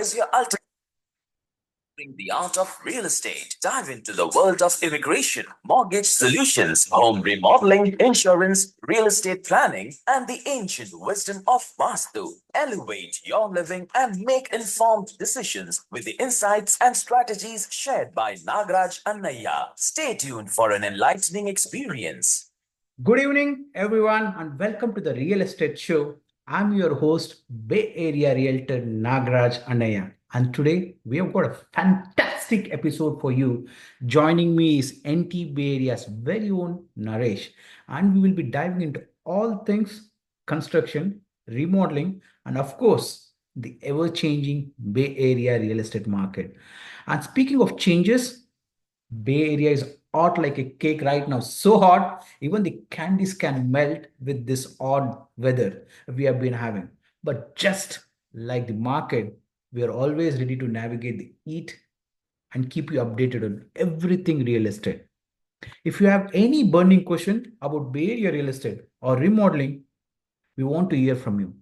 is your ultimate the art of real estate. Dive into the world of immigration, mortgage solutions, home remodeling, insurance, real estate planning, and the ancient wisdom of Vastu. Elevate your living and make informed decisions with the insights and strategies shared by Nagraj Annaya. Stay tuned for an enlightening experience. Good evening, everyone, and welcome to the Real Estate Show. I'm your host, Bay Area Realtor Nagraj Anaya, and today we have got a fantastic episode for you. Joining me is NT Bay Area's very own Naresh, and we will be diving into all things construction, remodeling, and of course, the ever changing Bay Area real estate market. And speaking of changes, Bay Area is hot like a cake right now. So hot, even the candies can melt with this odd weather we have been having. But just like the market, we are always ready to navigate the heat and keep you updated on everything real estate. If you have any burning question about Bay Area real estate or remodeling, we want to hear from you.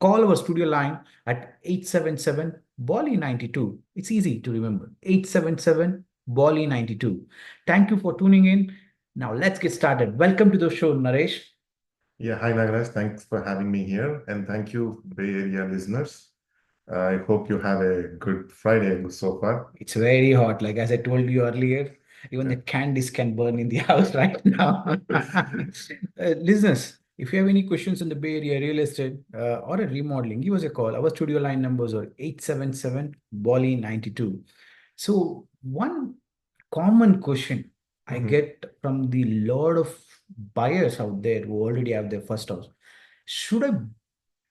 Call our studio line at 877 Bali 92. It's easy to remember 877 Bali 92. Thank you for tuning in. Now let's get started. Welcome to the show, Naresh. Yeah, hi Nagraj. Thanks for having me here, and thank you, Bay Area listeners. I hope you have a good Friday so far. It's very hot. Like as I told you earlier, even the candies can burn in the house right now. Listeners, if you have any questions on the Bay Area real estate or a remodeling, give us a call. Our studio line numbers are 877 Bali 92. So, one common question I get from the lot of buyers out there who already have their first house: should I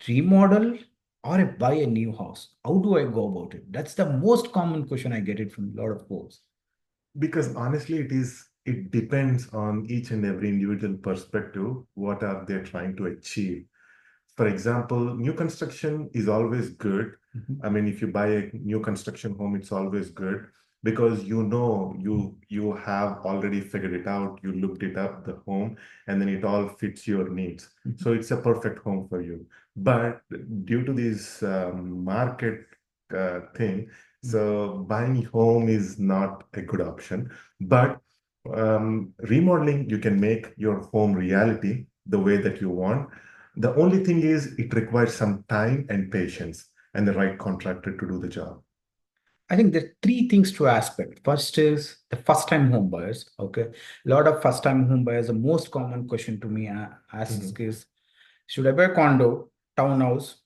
remodel or I buy a new house? How do I go about it? That's the most common question I get it from a lot of folks. Because honestly, it depends on each and every individual perspective. What are they trying to achieve? For example, new construction is always good. I mean, if you buy a new construction home, it's always good because you have already figured it out, you looked it up, the home, and then it all fits your needs. So it's a perfect home for you. But due to this market thing, so buying home is not a good option. But remodeling, you can make your home reality the way that you want. The only thing is it requires some time and patience and the right contractor to do the job. I think there are three things to aspect. First is the first time home buyers. Okay. A lot of first time home buyers, the most common question to me ask is, should I buy a condo, townhouse,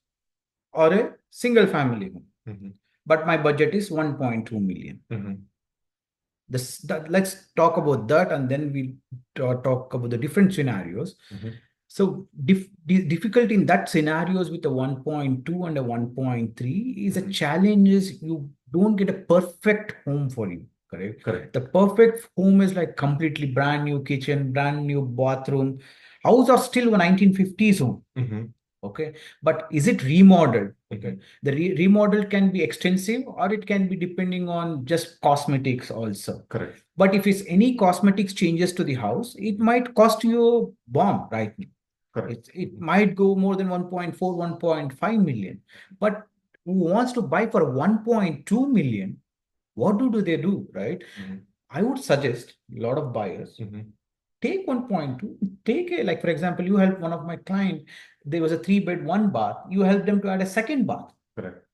or a single family home? But my budget is 1.2 million. Let's talk about that and then we'll talk about the different scenarios. So difficulty in that scenarios with a 1.2 and a 1.3 is a challenge is you don't get a perfect home for you. Correct. Correct. The perfect home is like completely brand new kitchen, brand new bathroom. House are still a 1950s home. Okay, but is it remodeled? Okay, the remodel can be extensive or it can be depending on just cosmetics also. Correct. But if it's any cosmetics changes to the house, it might cost you a bomb right now. Correct. It might go more than 1.4, 1.5 million. But who wants to buy for 1.2 million? What do they do, right? I would suggest a lot of buyers take 1.2, take a, like, for example, you helped one of my client, there was a 3 bed, 1 bath, you helped them to add a second bath. Correct.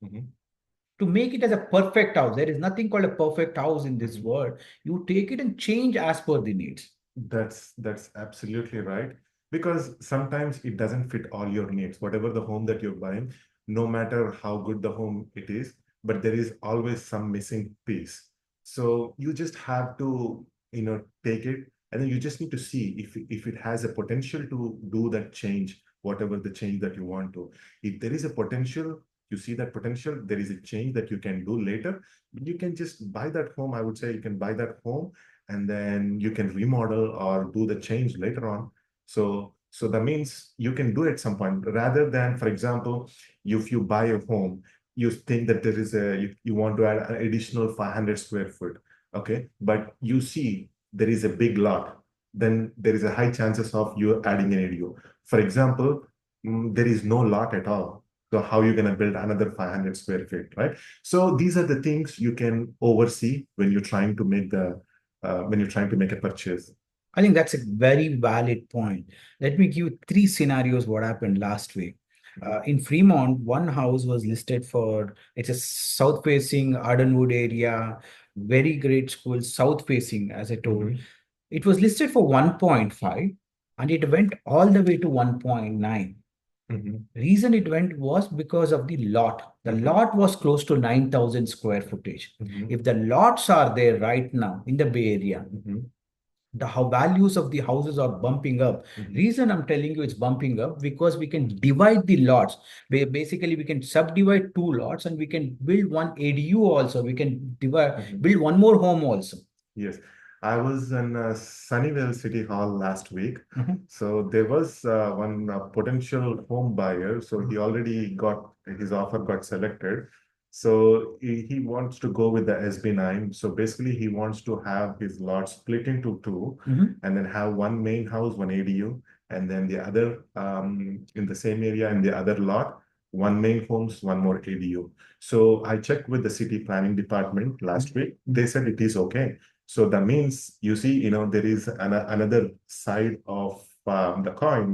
To make it as a perfect house. There is nothing called a perfect house in this world. You take it and change as per the needs. That's absolutely right. Because sometimes it doesn't fit all your needs, whatever the home that you're buying, no matter how good the home it is, but there is always some missing piece. So you just have to, take it, and then you just need to see if it has a potential to do that change, whatever the change that you want to. If there is a potential, you see that potential, there is a change that you can do later, you can just buy that home. I would say you can buy that home and then you can remodel or do the change later on. So that means you can do it at some point rather than, for example, if you buy a home, you think that there is you want to add an additional 500 square foot. Okay. But you see there is a big lot, then there is a high chances of you adding an ADU. For example, there is no lot at all. So how you going to build another 500 square feet, right? So these are the things you can oversee when you're trying to make a purchase. I think that's a very valid point. Let me give you three scenarios what happened last week. In Fremont, one house was listed for, it's a south facing Ardenwood area, very great school, south facing, as I told. Mhm. It was listed for 1.5 and it went all the way to 1.9. Mhm. Reason it went was because of the lot. The Mhm. lot was close to 9,000 square footage. Mhm. If the lots are there right now in the Bay Area, Mhm. the how values of the houses are bumping up. Mhm. Reason I'm telling you it's bumping up because we can divide the lots. Basically, we can subdivide two lots and we can build one ADU also. We can Mhm. build one more home also. Yes, I was in Sunnyvale City Hall last week. Mhm. So there was one potential home buyer. So he already got his offer got selected. So he wants to go with the SB9. So basically, he wants to have his lot split into two, Mhm. and then have one main house, one ADU, and then the other in the same area in the other lot, one main homes, one more ADU. So I checked with the city planning department last week. They said it is okay. So that means, you see, there is another side of the coin,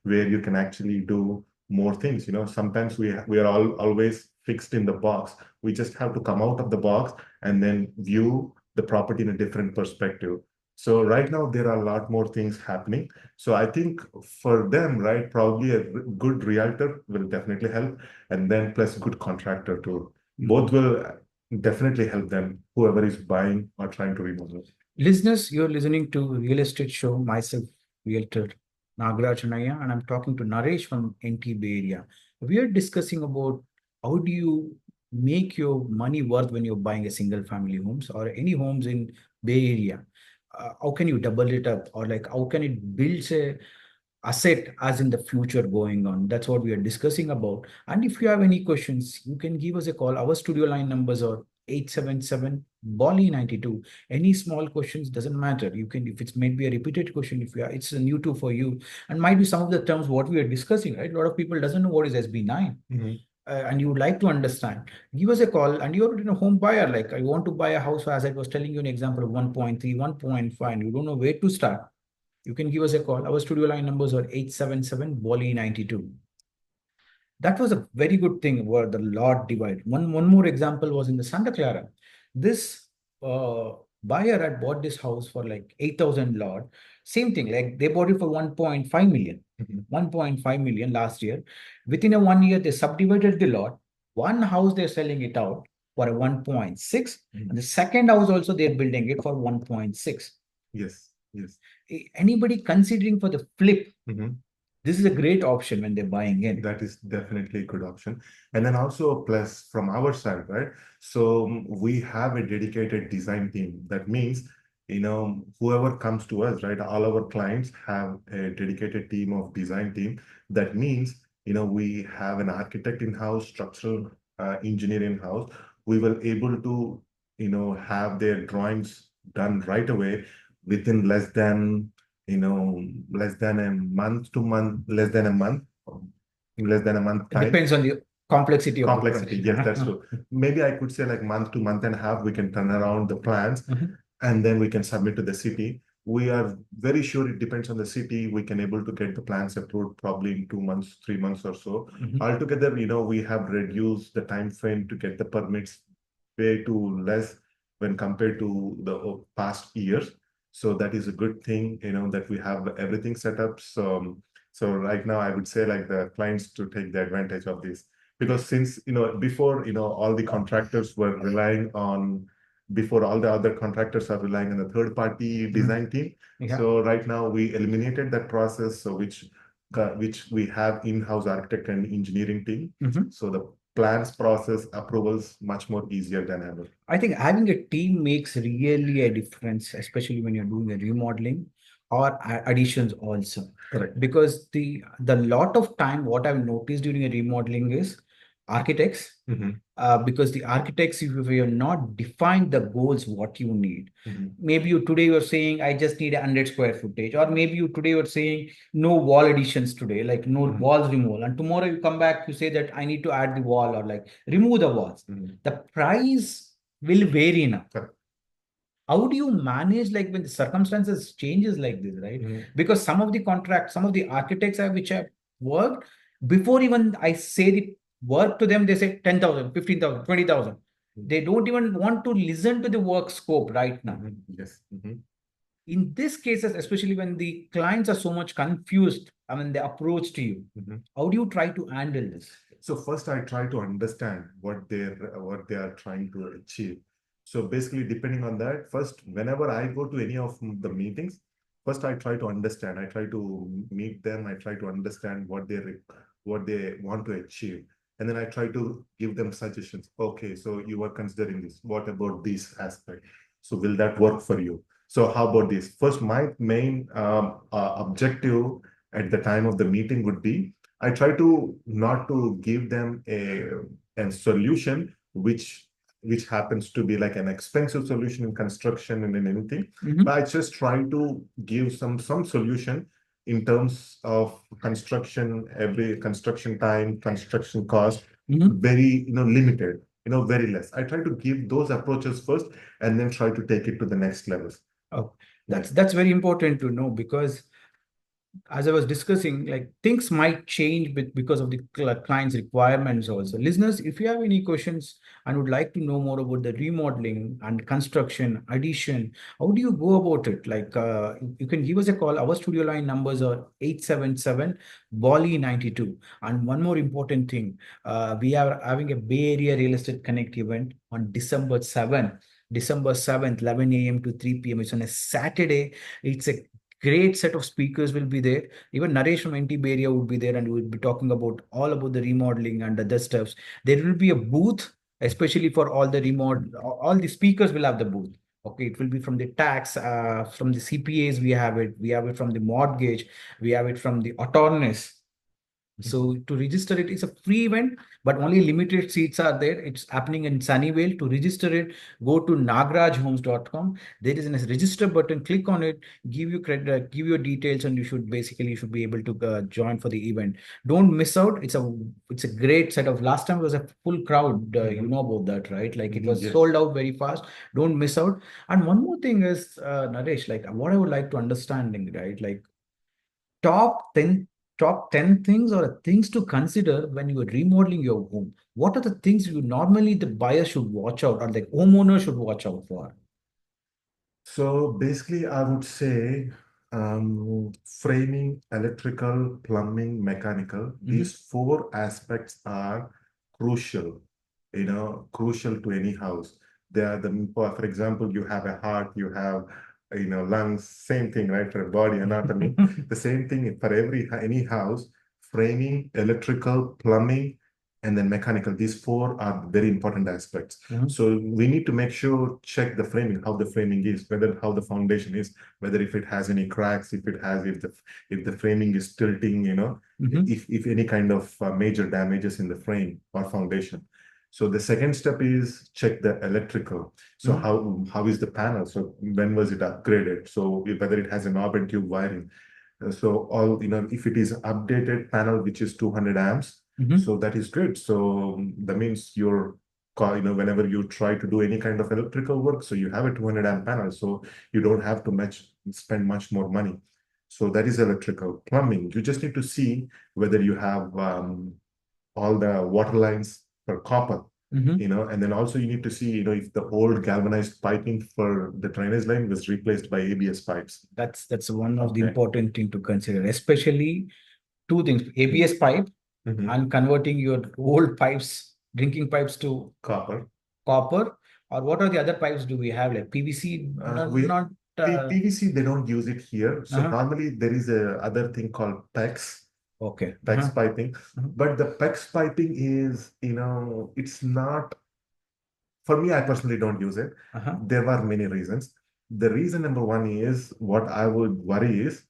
where you can actually do more things. Sometimes we are always fixed in the box. We just have to come out of the box and then view the property in a different perspective. So right now there are a lot more things happening. So I think for them, right, probably a good realtor will definitely help, and then plus good contractor too. Both will definitely help them, whoever is buying or trying to remodel. Listeners, you're listening to Real Estate Show, myself, Realtor Nagaraj Anaya, and I'm talking to Naresh from NT Bay Area. We are discussing about how do you make your money worth when you're buying a single family homes or any homes in Bay Area. How can you double it up, or like how can it build a asset as in the future going on? That's what we are discussing about. And if you have any questions, you can give us a call. Our studio line numbers are 877 Bolly 92. Any small questions doesn't matter. You can, if it's maybe a repeated question, if you are, it's a new to for you, and might be some of the terms what we are discussing, right? A lot of people doesn't know what is SB9. And you would like to understand, give us a call. And you're a home buyer, like I want to buy a house, as I was telling you an example of 1.3, 1.5, and you don't know where to start, you can give us a call. Our studio line numbers are 877 Bolly 92. That was a very good thing where the lot divide. One more example was in the Santa Clara. This uh, buyer had bought this house for like 8,000 lot. Same thing, like they bought it for 1.5 million. 1.5 million last year. Within a 1 year, they subdivided the lot. One house they're selling it out for a 1.6, and the second house also they're building it for 1.6. Yes, yes. Anybody considering for the flip, Mhm. this is a great option when they're buying in. That is definitely a good option. And then also, plus from our side, right? So we have a dedicated design team. That means, whoever comes to us, right? All our clients have a dedicated team of design team. That means, we have an architect in-house, structural engineer in-house. We will able to, have their drawings done right away within less than a month, in less than a month It time. depends on the complexity of the Complexity, project. yes, that's true. Maybe I could say like month to month and a half, we can turn around the plans, Mhm. and then we can submit to the city. We are very sure it depends on the city. We can able to get the plans approved probably in 2 months, 3 months or so. Mhm. Altogether, we have reduced the time frame to get the permits way too less when compared to the past years. So that is a good thing, that we have everything set up. So right now, I would say like the clients to take the advantage of this, because since before, all the contractors were relying on before all the other contractors are relying on the third party design team. Yeah. So right now we eliminated that process, so which we have in-house architect and engineering team. Mhm. So the plans process approvals much more easier than ever. I think having a team makes really a difference, especially when you're doing a remodeling or additions also. Correct. Because the lot of time, what I've noticed during a remodeling is architects, Mhm. because the architects, if you have not defined the goals, what you need. Mhm. Maybe you today you're saying I just need 100 square footage, or maybe you today you're saying no wall additions today, like no Mhm. walls removal, and tomorrow you come back, you say that I need to add the wall or like remove the walls. Mhm. The price will vary now. Correct. How do you manage like when the circumstances changes like this, right? Mhm. Because some of the contracts, some of the architects have which have worked, before even I say the work to them, they say 10,000, 15,000, 20,000. They don't even want to listen to the work scope right now. Mhm. Yes. Mhm. In these cases, especially when the clients are so much confused, I mean, they approach to you. Mhm. How do you try to handle this? So first, I try to understand what they are trying to achieve. So basically, depending on that, first, whenever I go to any of the meetings, first I try to understand. I try to meet them. I try to understand what they want to achieve, and then I try to give them suggestions. Okay, so you are considering this. What about this aspect? So will that work for you? So how about this? First, my main objective at the time of the meeting would be I try to not to give them a solution which happens to be like an expensive solution in construction and in anything. But I just try to give some solution in terms of construction, every construction time, construction cost, very limited, very less. I try to give those approaches first and then try to take it to the next levels. Oh, that's very important to know, because as I was discussing, like things might change because of the client's requirements also. Listeners, if you have any questions and would like to know more about the remodeling and construction, addition, how do you go about it? Like you can give us a call. Our studio line numbers are 877 Bali 92. And one more important thing, we are having a Bay Area Real Estate Connect event on December 7th. December 7th, 11 a.m. to 3 p.m. It's on a Saturday. It's a great set of speakers will be there. Even Naresh from NT Bay Area would be there, and we will be talking about all about the remodeling and other stuffs. There will be a booth, especially for all the all the speakers will have the booth. Okay, it will be from the tax, from the CPAs, we have it from the mortgage, we have it from the autonomous. So to register it is a free event, but only limited seats are there. It's happening in Sunnyvale. To register it, go to nagrajhomes.com. There is a register button. Click on it. Give you credit, give your details, and you should be able to join for the event. Don't miss out. It's a great set of. Last time it was a full crowd. You know about that, right? Like it was Yes. sold out very fast. Don't miss out. And one more thing is, Naresh, like what I would like to understanding, right? Like top 10 top 10 things or things to consider when you are remodeling your home. What are the things you normally the buyer should watch out, or the homeowner should watch out for? So basically, I would say framing, electrical, plumbing, mechanical, these four aspects are crucial, crucial to any house. They are for example, you have a heart, you have, lungs, same thing, right? For a body anatomy, the same thing for any house, framing, electrical, plumbing, and then mechanical. These four are very important aspects. So we need to make sure, check the framing, how the framing is, whether how the foundation is, whether if it has any cracks, if the framing is tilting, if any kind of major damages in the frame or foundation. So the second step is check the electrical. So how is the panel? So when was it upgraded? So whether it has a knob and tube wiring. So all, if it is updated panel, which is 200 amps, so that is good. So that means your car, whenever you try to do any kind of electrical work, so you have a 200 amp panel, so you don't have to spend much more money. So that is electrical. Plumbing, you just need to see whether you have all the water lines for copper, and then also you need to see, if the old galvanized piping for the drainage line was replaced by ABS pipes. That's one of the Okay. important thing to consider, especially two things: ABS pipe and converting your old pipes, drinking pipes to Copper. copper. Or what are the other pipes do we have, like PVC? Not PVC, they don't use it here. So normally there is a other thing called PEX. Okay. PEX piping. But the PEX piping is, it's not, for me, I personally don't use it. There are many reasons. The reason number one is what I would worry is,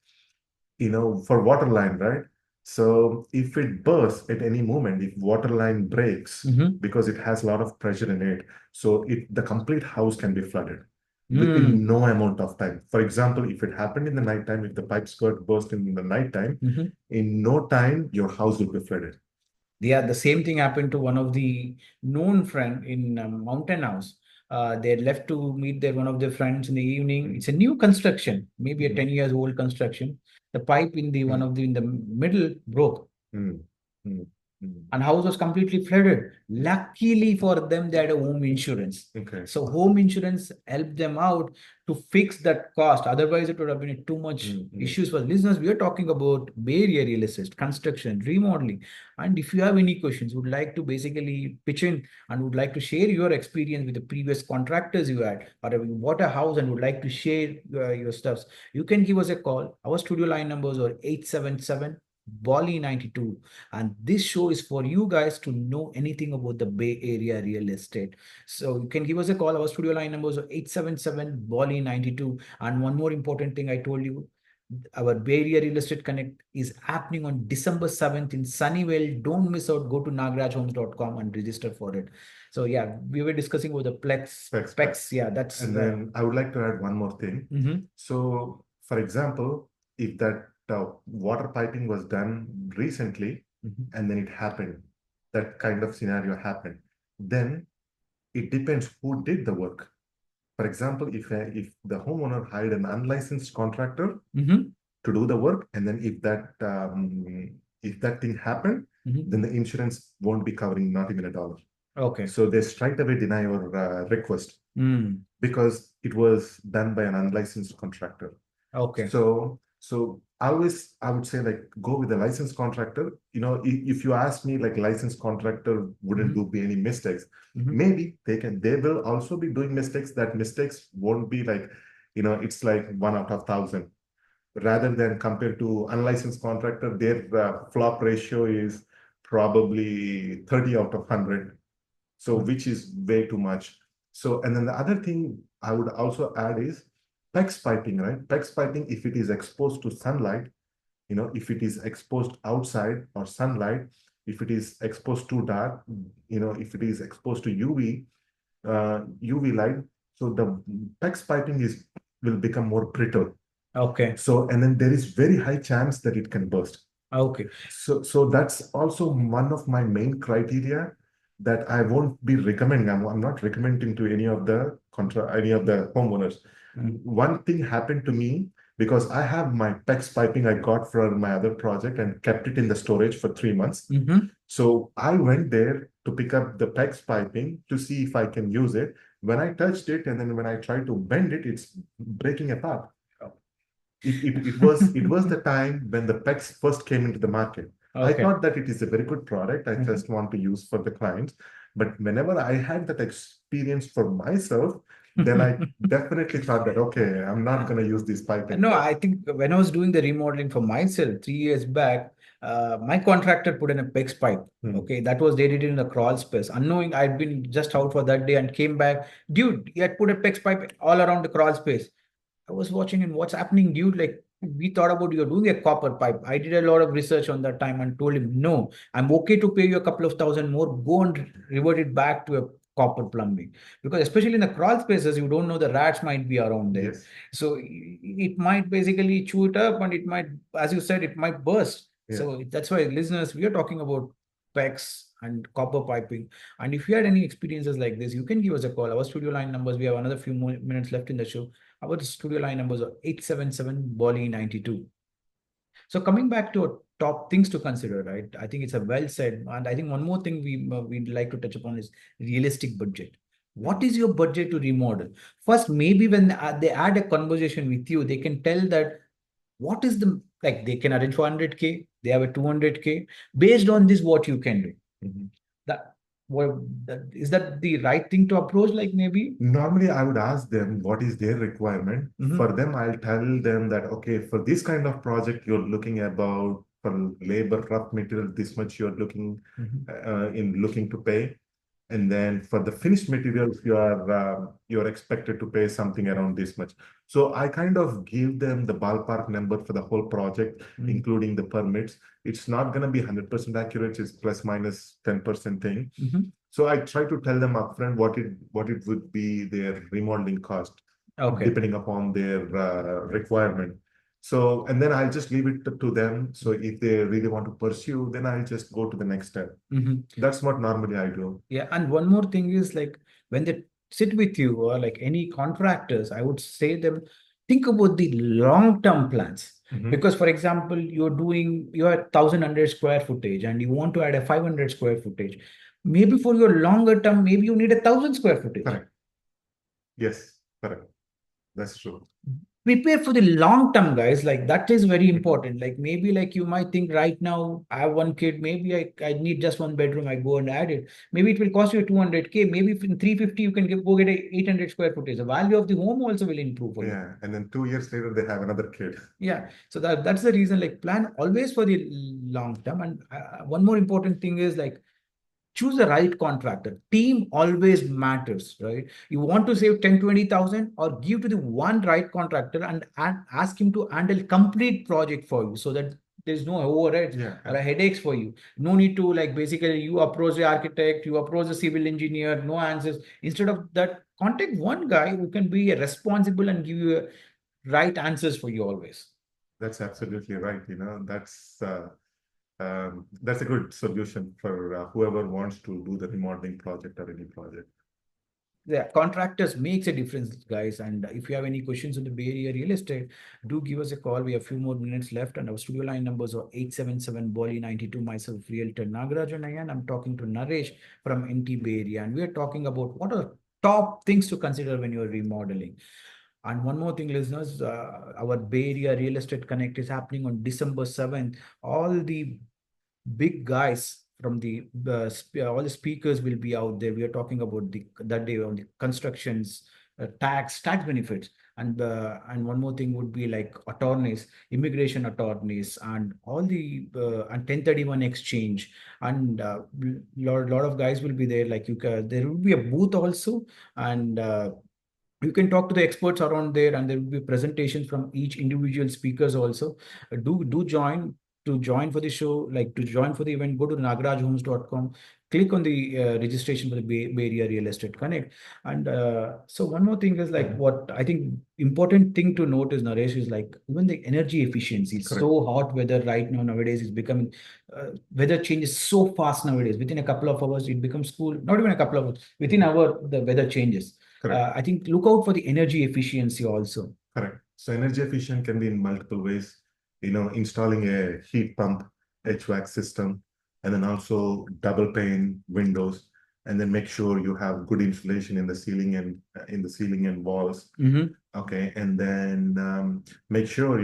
for water line, right? So if it bursts at any moment, if water line breaks, because it has a lot of pressure in it, so the complete house can be flooded within no amount of time. For example, if it happened in the nighttime, if the pipe skirt burst in the nighttime, in no time, your house will be flooded. Yeah, the same thing happened to one of the known friend in Mountain House. They had left to meet their one of their friends in the evening. It's a new construction, maybe a 10 years old construction. The pipe in the one of the in the middle broke, Mm, mm, mm. and house was completely flooded. Luckily for them, they had a home insurance. Okay. So home insurance helped them out to fix that cost. Otherwise, it would have been too much issues for listeners. We are talking about Bay Area real estate, construction, remodeling. And if you have any questions, would like to basically pitch in and would like to share your experience with the previous contractors you had, or you bought a house and would like to share your stuffs, you can give us a call. Our studio line numbers are 877 Bolly 92, and this show is for you guys to know anything about the Bay Area real estate. So you can give us a call. Our studio line numbers are 877 Bolly 92. And one more important thing I told you, our Bay Area Real Estate Connect is happening on December 7th in Sunnyvale. Don't miss out. Go to nagrajhomes.com and register for it. So yeah, we were discussing about the Plex. Yeah, that's And then I would like to add one more thing. So, for example, if that water piping was done recently and then it happened, that kind of scenario happened, then it depends who did the work. For example, if the homeowner hired an unlicensed contractor to do the work, and then if that thing happened, then the insurance won't be covering not even $1. Okay. So they straight away deny your request because it was done by an unlicensed contractor. Okay. So always I would say like go with a licensed contractor. You know, if you ask me, like licensed contractor wouldn't do any mistakes. Maybe they will also be doing mistakes. That mistakes won't be like, it's like 1 out of 1,000. Rather than compared to unlicensed contractor, their flop ratio is probably 30 out of 100. So which is way too much. So, and then the other thing I would also add is PEX piping, right? PEX piping, if it is exposed to sunlight, if it is exposed outside or sunlight, if it is exposed to dark, if it is exposed to UV light, so the PEX piping will become more brittle. Okay. So, and then there is very high chance that it can burst. Okay. So that's also one of my main criteria that I won't be recommending. I'm not recommending to any of the homeowners. One thing happened to me because I have my PEX piping I got from my other project and kept it in the storage for 3 months. So I went there to pick up the PEX piping to see if I can use it. When I touched it and then when I tried to bend it, it's breaking apart. It was the time when the PEX first came into the market. I thought that it is a very good product. I just want to use for the clients. But whenever I had that experience for myself, then I definitely thought that, okay, I'm not going to use this piping. No, I think when I was doing the remodeling for myself 3 years back, my contractor put in a PEX pipe. Okay, that was they did it in the crawl space. Unknowing, I'd been just out for that day and came back. Dude, he had put a PEX pipe all around the crawl space. I was watching him, what's happening, dude? Like, we thought about you're doing a copper pipe. I did a lot of research on that time and told him, no, I'm okay to pay you a couple of thousand more. Go and revert it back to a copper plumbing. Because especially in the crawl spaces, you don't know the rats might be around there. Yes. So it might basically chew it up and it might, as you said, it might burst. So that's why, listeners, we are talking about PEX and copper piping. And if you had any experiences like this, you can give us a call. Our studio line numbers, we have another few more minutes left in the show. Our studio line numbers are 877 Bolly 92. So coming back to our top things to consider, right? I think it's a well said. And I think one more thing we'd like to touch upon is realistic budget. What is your budget to remodel? First, maybe when they add a conversation with you, they can tell that what is the, like they can arrange for 100K, they have a 200K. Based on this, what you can do. That, well, is that the right thing to approach? Like maybe normally I would ask them what is their requirement. For them, I'll tell them that, okay, for this kind of project, you're looking about for labor, rough material, this much you're looking looking to pay. And then for the finished materials, you're expected to pay something around this much. So I kind of give them the ballpark number for the whole project, including the permits. It's not going to be 100% accurate. It's plus minus 10% thing. So I try to tell them upfront what it would be their remodeling cost, Okay. depending upon their requirement. So, and then I'll just leave it to them. So if they really want to pursue, then I'll just go to the next step. That's what normally I do. Yeah, and one more thing is like when they sit with you or like any contractors, I would say them think about the long-term plans. Because, for example, you are 1,100 square footage and you want to add a 500 square footage. Maybe for your longer term, maybe you need 1,000 square footage. Correct. Yes, correct. That's true. Prepare for the long term, guys. Like that is very important. Like maybe like you might think right now I have one kid, maybe I need just one bedroom, I go and add it. Maybe it will cost you 200K. Maybe in 350 you can go get a 800 square footage. The value of the home also will improve for you. Yeah, and then 2 years later they have another kid. Yeah, so that's the reason. Like plan always for the long term. And one more important thing is like choose the right contractor. Team always matters, right? You want to save 10, 20,000 or give to the one right contractor and ask him to handle complete project for you so that there's no overheads or a headaches for you. No need to like basically you approach the architect, you approach the civil engineer, no answers. Instead of that, contact one guy who can be responsible and give you right answers for you always. That's absolutely right. That's a good solution for whoever wants to do the remodeling project or any project. Yeah, contractors makes a difference, guys. And if you have any questions on the Bay Area real estate, do give us a call. We have a few more minutes left, and our studio line numbers are 877 Bolly 92. Myself, Realtor Nagarajan, and I'm talking to Naresh from NT Bay Area, and we are talking about what are top things to consider when you're remodeling. And one more thing, listeners, our Bay Area Real Estate Connect is happening on December 7th. All the big guys from all the speakers will be out there. We are talking about that day on the constructions, tax benefits, and one more thing would be like attorneys, immigration attorneys, and all the and 1031 exchange, and lot of guys will be there. Like there will be a booth also, and you can talk to the experts around there, and there will be presentations from each individual speakers also. Do join for the show, like to join for the event. Go to nagarajhomes.com, click on the registration for the Bay Area Real Estate Connect. And so one more thing is like what I think important thing to note is, Naresh, is like even the energy efficiency. It's so hot weather right now nowadays is becoming weather changes so fast nowadays. Within a couple of hours it becomes cool. Not even a couple of hours, within hour the weather changes. I think look out for the energy efficiency also. Correct. So energy efficient can be in multiple ways. Installing a heat pump, HVAC system, and then also double pane windows, and then make sure you have good insulation in the ceiling and walls. Okay, and then make sure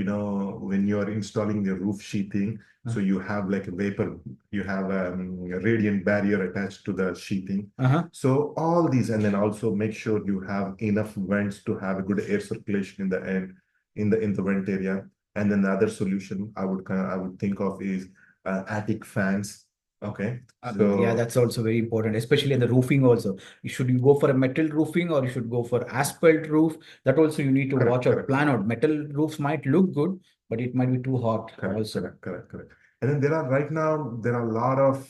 when you are installing the roof sheathing, so you have like you have a radiant barrier attached to the sheathing. So all these, and then also make sure you have enough vents to have a good air circulation in the end, in the vent area. And then the other solution I would think of is attic fans. Okay. Yeah, that's also very important, especially in the roofing also. Should you go for a metal roofing or you should go for asphalt roof? That also you need to watch or plan out. Metal roofs might look good, but it might be too hot also. Correct. And then there are a lot of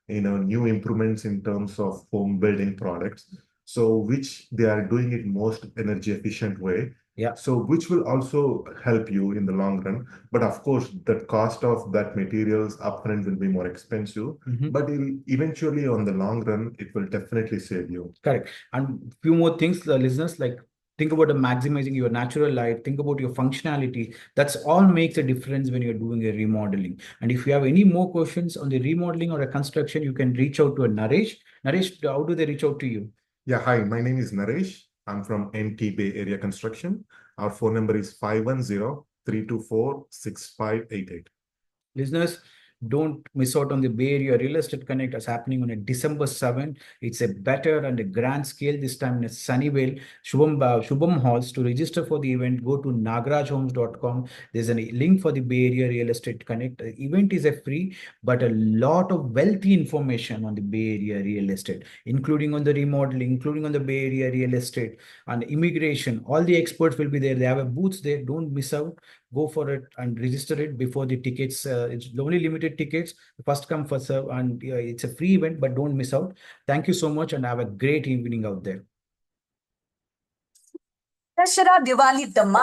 new improvements in terms of home building products. So which they are doing it most energy efficient way. Yeah. So which will also help you in the long run. But of course, the cost of that materials upfront will be more expensive. But eventually on the long run, it will definitely save you. Correct. And few more things, listeners, like think about maximizing your natural light, think about your functionality. That's all makes a difference when you're doing a remodeling. And if you have any more questions on the remodeling or a construction, you can reach out to a Naresh. Naresh, how do they reach out to you? Yeah, hi, my name is Naresh. I'm from NT Bay Area Construction. Our phone number is 510-324-6588. Listeners, Don't miss out on the Bay Area Real Estate Connect as happening on a December 7th. It's a better and a grand scale this time in a Sunnyvale, Shubham Halls. To register for the event, go to nagrajhomes.com. There's a link for the Bay Area Real Estate Connect. The event is a free, but a lot of wealthy information on the Bay Area real estate, including on the remodeling, including on the Bay Area real estate and immigration. All the experts will be there. They have a booth there. Don't miss out. Go for it and register it before the tickets. It's only limited tickets, first come, first serve, and it's a free event, but don't miss out. Thank you so much and have a great evening out there. Dashara Diwali Dhamma